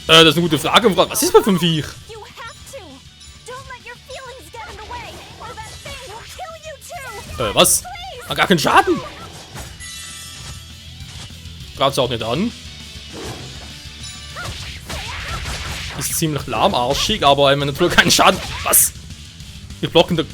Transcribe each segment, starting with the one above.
Das ist eine gute Frage. Was ist das für ein Viech? Was? Hat gar keinen Schaden. Greift's auch nicht an. Ist ziemlich lahmarschig, aber natürlich keinen Schaden. Was? Wir blocken da.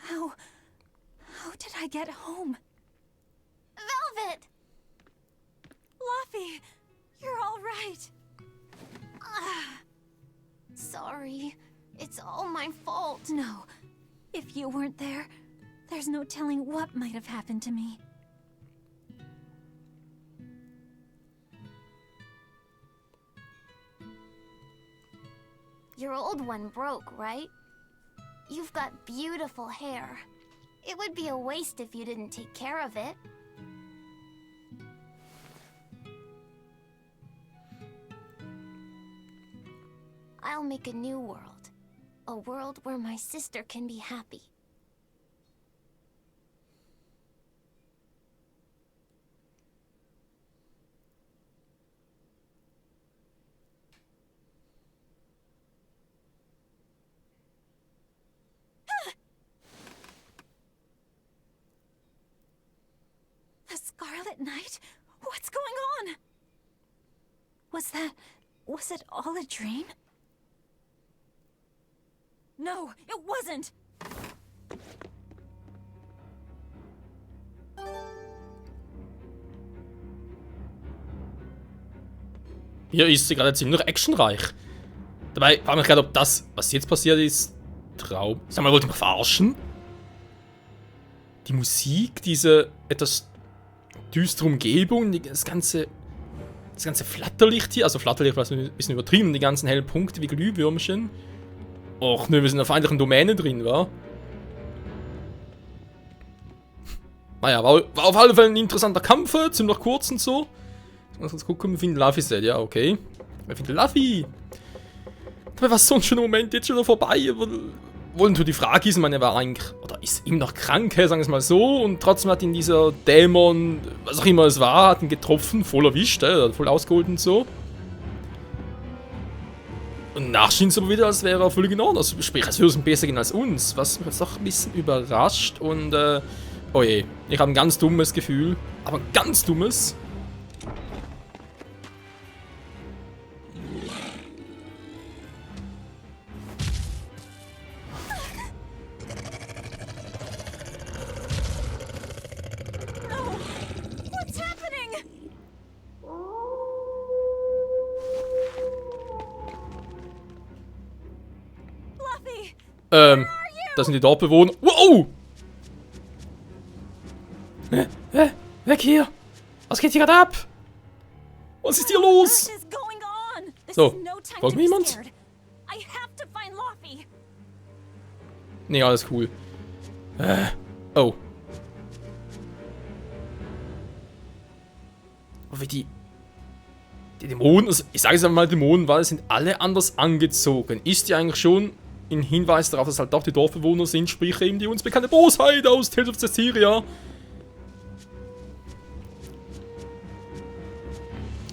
How did I get home? Velvet! Luffy, you're all right. Sorry. It's all my fault. No. If you weren't there, there's no telling what might have happened to me. Your old one broke, right? You've got beautiful hair. It would be a waste if you didn't take care of it. I'll make a new world. A world where my sister can be happy. The Scarlet Knight? What's going on? Was it all a dream? No, it wasn't! Hier ist sie gerade ziemlich actionreich. Dabei frage ich mich gerade, ob das, was jetzt passiert ist, Traum. Sag mal, wollt ihr mich verarschen? Die Musik, diese etwas düstere Umgebung, das ganze Flatterlicht hier, also Flatterlicht war ein bisschen übertrieben, die ganzen hellen Punkte wie Glühwürmchen. Och ne, wir sind in einer feindlichen Domäne drin, wa? Naja, war auf alle Fälle ein interessanter Kampf, ziemlich kurz und so. Lass uns gucken, wir finden Luffy set, ja, okay. Wir finden Luffy. Dabei war so ein schöner Moment jetzt schon wieder vorbei. Wollen nur die Frage ist, er war eigentlich, oder ist ihm noch krank, sagen wir es mal so, und trotzdem hat ihn dieser Dämon, was auch immer es war, hat ihn getroffen, voll erwischt, voll ausgeholt und so. Und nachher schien es aber wieder, als wäre er völlig in Ordnung. Also, sprich, als würde es ihm besser gehen als uns, was mich jetzt doch ein bisschen überrascht und, oh je, ich habe ein ganz dummes Gefühl, aber ein ganz dummes. Das sind die Dorfbewohner. Wow! Weg hier! Was geht hier gerade ab? Was ist hier los? So, folgt mir jemand? Nee, alles cool. Oh. Aber wie die Dämonen, also ich sage es einmal, Dämonen, weil sind alle anders angezogen. Ist ja eigentlich schon ein Hinweis darauf, dass halt doch die Dorfbewohner sind, sprich eben die uns bekannte Bosheit aus Tales of Cestiria.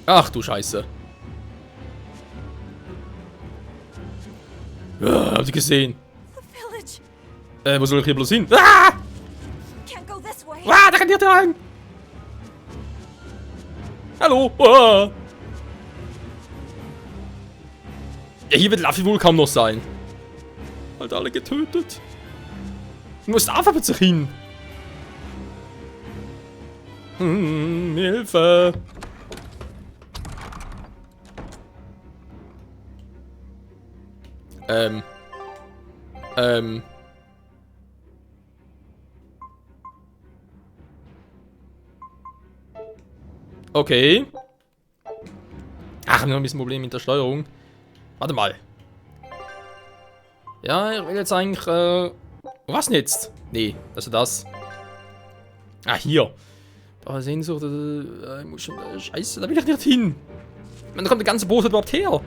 Ach du Scheiße. Habt ihr gesehen? The village. Wo soll ich hier bloß hin? Ah! Can't go this way. Ah, da rennt ihr rein! Hallo! Ah! Ja, hier wird Luffy wohl kaum noch sein. Halt alle getötet. Du musst einfach mit sich hin. Hilfe! Okay. Ach, wir haben noch ein bisschen Problem mit der Steuerung. Warte mal. Ja, ich will jetzt eigentlich, was denn jetzt? Nee, also das. Ah, hier. Da Sehnsucht, ich muss schon, scheiße, da will ich nicht hin. Da kommt der ganze Boot überhaupt her.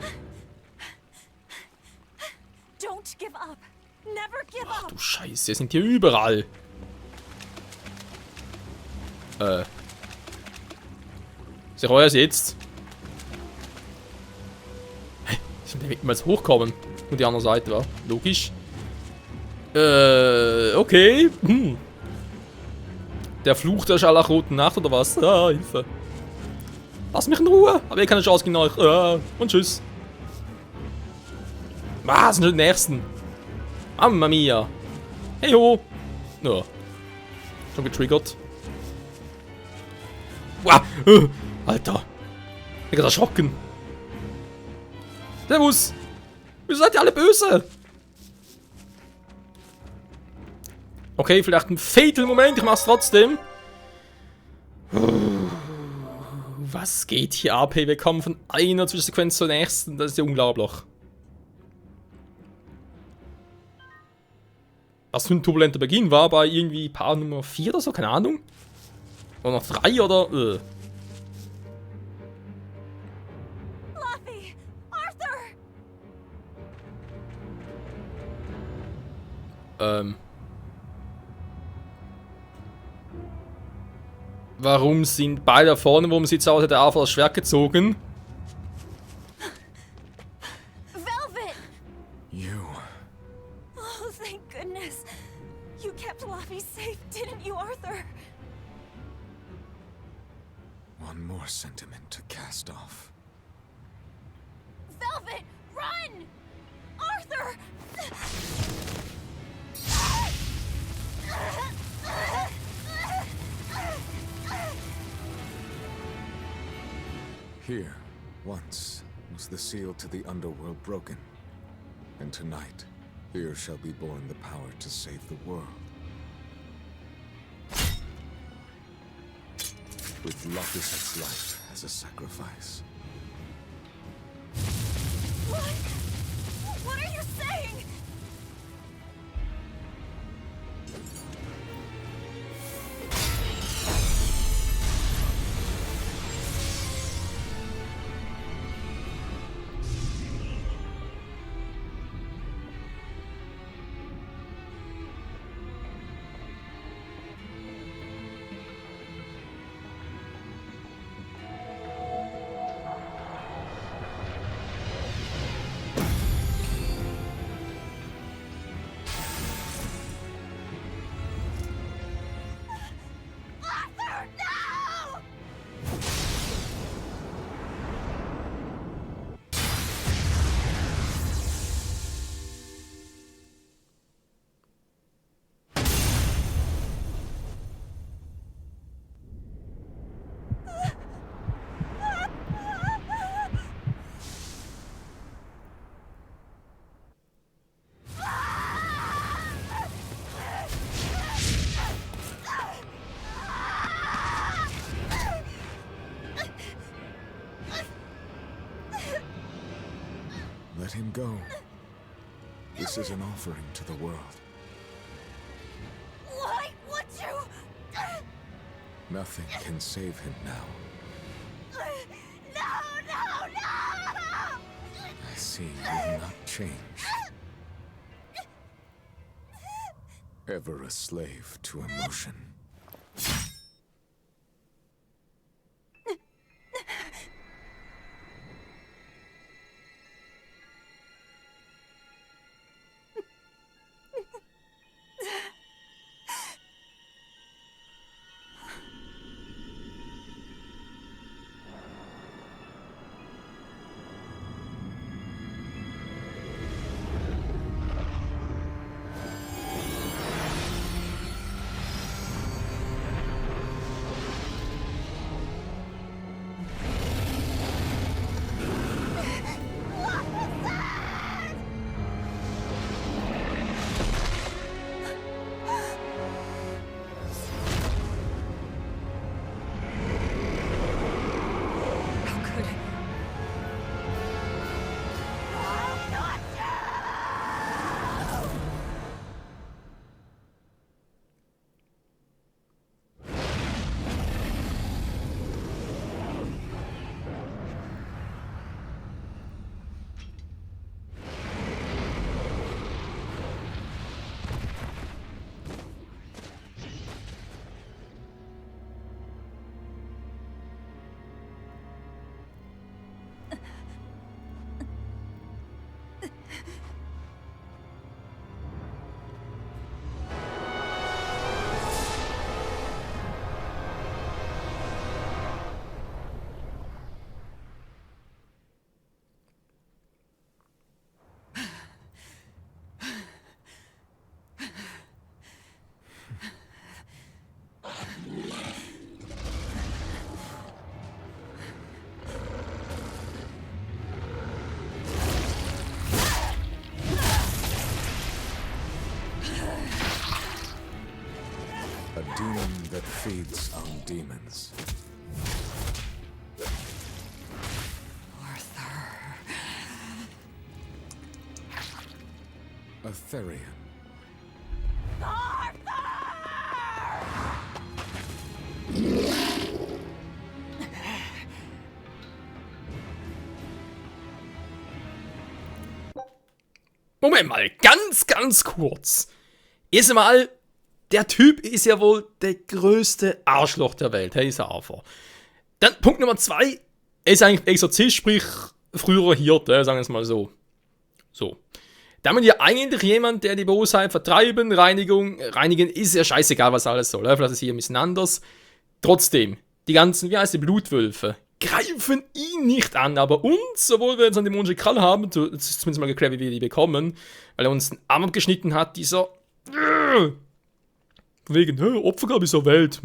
Don't give up. Never give up. Du Scheiße, sind hier überall. Ist euer jetzt? Hä? Sind wir niemals hochkommen? Nur die andere Seite, war logisch. Okay. Der Fluch der Scharlachroten Nacht oder was? Ah, Hilfe. Lass mich in Ruhe. Habe keine Chance gegen euch. Und tschüss. Ah, sind schon die Nächsten. Mamma mia. Hey ho. Ja. Schon getriggert. Wow. Alter. Ich bin erschrocken. Servus. Wieso seid ihr alle böse? Okay, vielleicht ein Fatal-Moment. Ich mach's trotzdem. Was geht hier ab? Hey, wir kommen von einer Zwischensequenz zur nächsten. Das ist ja unglaublich. Was für ein turbulenter Beginn war bei irgendwie Paar Nummer 4 oder so, keine Ahnung. Oder noch 3 oder. Luffy! Arthur! Warum sind beide da vorne? Warum sieht es aus, hätte Arthur das Schwert gezogen? Velvet! You. Oh, thank goodness. You kept Luffy safe, didn't you, Arthur? One more sentiment to cast off. Velvet, run! Arthur! Here, once, was the seal to the underworld broken. And tonight, here shall be born the power to save the world. With Laphicet's life as a sacrifice. What? What are you saying? Arthur, no! Let him go. This is an offering to the world. Why would you? Nothing can save him now. No, no, no! I see you will not change. Ever a slave to emotion. A demon that feeds on demons. A Therian. Moment mal, ganz kurz. Erstmal, der Typ ist ja wohl der größte Arschloch der Welt, hey, ist er einfach. Dann Punkt Nummer 2, er ist eigentlich Exorzist, sprich früherer Hirte, sagen wir es mal so. So. Damit ja eigentlich jemand, der die Bosheit vertreiben, reinigen ist ja scheißegal, was alles soll. Vielleicht ist es hier ein bisschen anders. Trotzdem, die ganzen, wie heißt die, Blutwölfe, greifen ihn nicht an, aber uns, obwohl wir jetzt an die Monster Krall haben, das ist zumindest mal geklärt, wie wir die bekommen, weil er uns einen Arm abgeschnitten hat, dieser, von wegen, Opfergabe ist der Welt,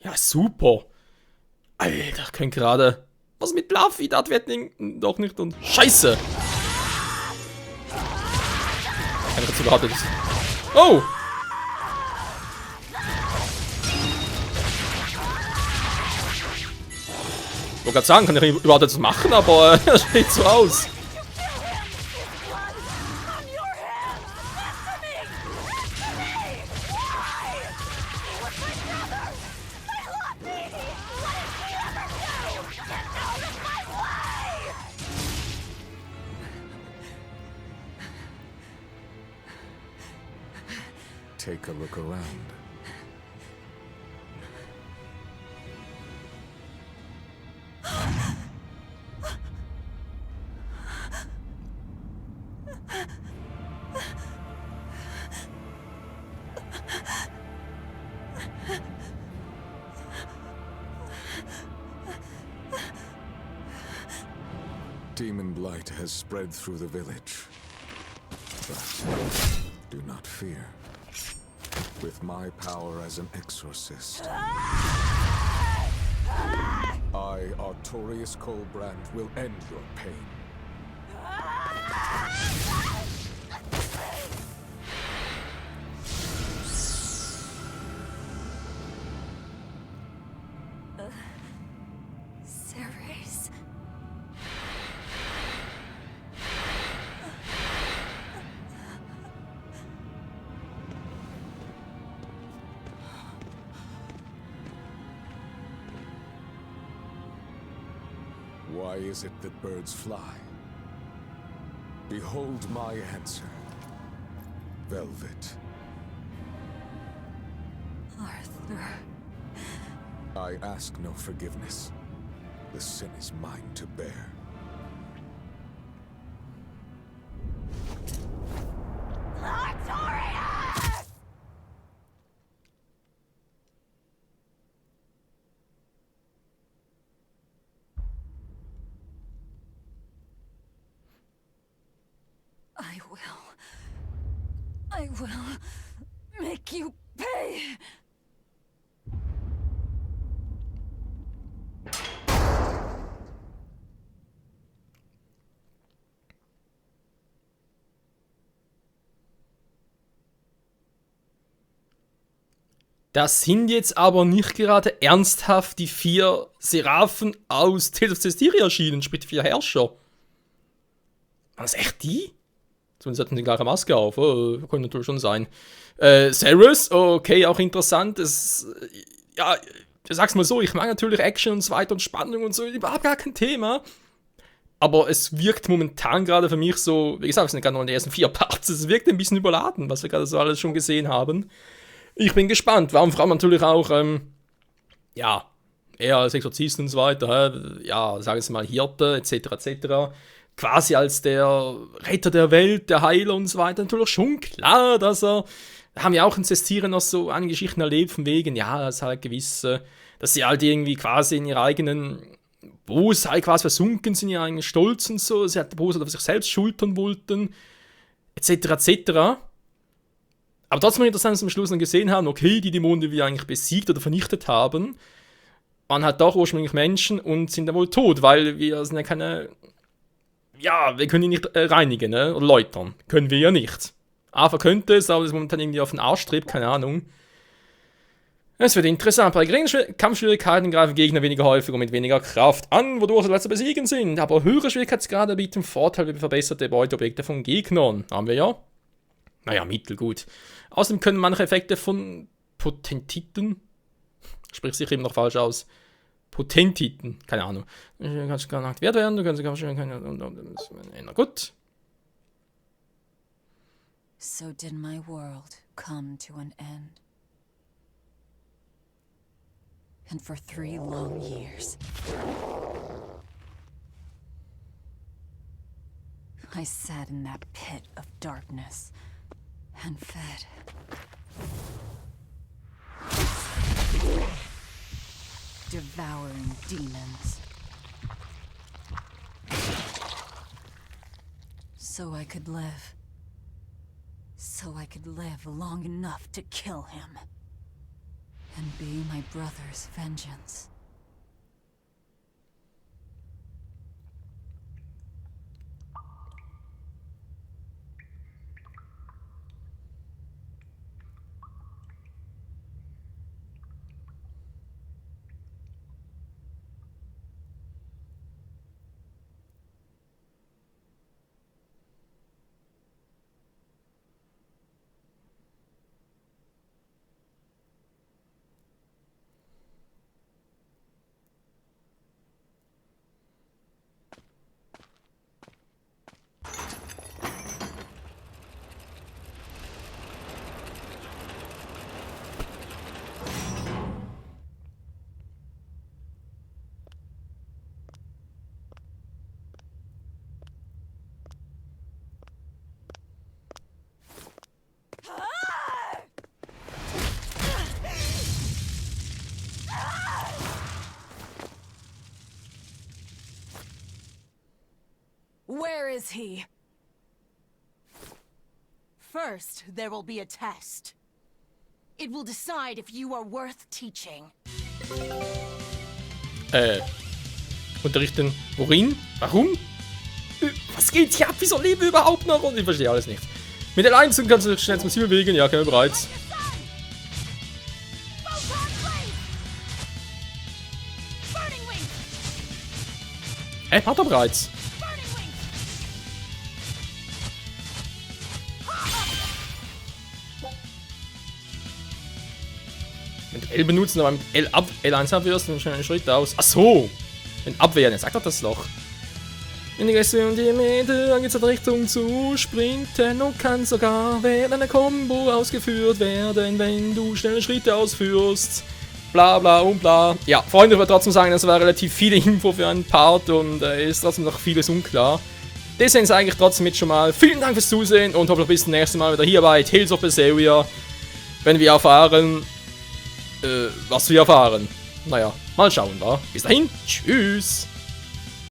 ja, super. Alter, können gerade, was mit Fluffy, das wird doch nicht, und scheiße. Kann ich jetzt überhaupt nicht. Oh! Ich wollte gerade sagen, kann ich überhaupt etwas machen, aber das sieht so aus. Take a look around. Demon blight has spread through the village. But do not fear. With my power as an exorcist, I, Artorius Colbrand, will end your pain. Ceres. Why is it that birds fly? Behold my answer. Velvet. Arthur. I ask no forgiveness. The sin is mine to bear. I will make you pay. Das sind jetzt aber nicht gerade ernsthaft die 4 Seraphen aus Tales of Cestiria erschienen, sprich die 4 Herrscher. Waren das echt die? Zumindest hatten die gleiche Maske auf, könnte natürlich schon sein. Ceres, okay, auch interessant. Ja, ich sag's mal so, ich mag natürlich Action und so weiter und Spannung und so, überhaupt gar kein Thema. Aber es wirkt momentan gerade für mich so, wie gesagt, es sind gerade noch in den ersten 4 Parts, es wirkt ein bisschen überladen, was wir gerade so alles schon gesehen haben. Ich bin gespannt, warum Frau natürlich auch, ja, er als Exorzist und so weiter, ja, sagen wir mal Hirte, etc., quasi als der Retter der Welt, der Heiler und so weiter, natürlich schon klar, dass da haben wir auch in Cestiria noch so einige Geschichten erlebt, von wegen, ja, dass halt gewisse, dass sie halt irgendwie quasi in ihrer eigenen Bosheit quasi versunken sind, in ihren eigenen Stolz und so, sie halt die Bosheit auf sich selbst schultern wollten, etc., Aber trotzdem interessant, dass wir am Schluss dann gesehen haben, okay, die Dämonen, die wir eigentlich besiegt oder vernichtet haben, waren halt doch ursprünglich Menschen und sind dann wohl tot, weil wir sind ja keine, ja, wir können die nicht reinigen, ne? Oder läutern. Können wir ja nicht. Ava könnte es, aber das ist momentan irgendwie auf den Arsch strebt, keine Ahnung. Es wird interessant. Bei geringen Kampfschwierigkeiten greifen Gegner weniger häufig und mit weniger Kraft an, wodurch sie leichter zu besiegen sind. Aber höhere Schwierigkeitsgrade bieten Vorteile wie verbesserte Beuteobjekte von Gegnern. Haben wir ja. Naja, mittelgut. Außerdem können manche Effekte von Potentiten, sprich sich eben noch falsch aus, Potentiten, keine Ahnung, kannst gar nicht aktiviert werden, du kannst na gut. So did my world come to an end. And for 3 long years, I sat in that pit of darkness and fed. Devouring demons. So I could live. So I could live long enough to kill him. And be my brother's vengeance. Where is he? First, there will be a test. It will decide if you are worth teaching. Unterrichten. Worin? Warum? Was geht hier ab? Wieso leben wir überhaupt noch? Und ich verstehe alles nicht. Mit der Einzug kannst du dich schnell zum Ziel bewegen. Ja, können wir bereits. Hat er bereits. Mit L benutzen, aber mit L1 abwehrst du schon einen Schritt aus. Ach so! Mit Abwehren, sagt doch das Loch. In die Gäste und die Mitte, dann geht's in Richtung zu sprinten und kann sogar während einer Combo ausgeführt werden, wenn du schnelle Schritte ausführst. Bla bla und bla. Ja, Freunde, ich würde trotzdem sagen, das war relativ viel Info für einen Part und ist trotzdem noch vieles unklar. Deswegen sage ich trotzdem jetzt schon mal vielen Dank fürs Zusehen und hoffentlich bis zum nächsten Mal wieder hier bei Tales of Berseria, wenn wir erfahren, was wir erfahren. Naja, mal schauen, wa? Bis dahin, tschüss!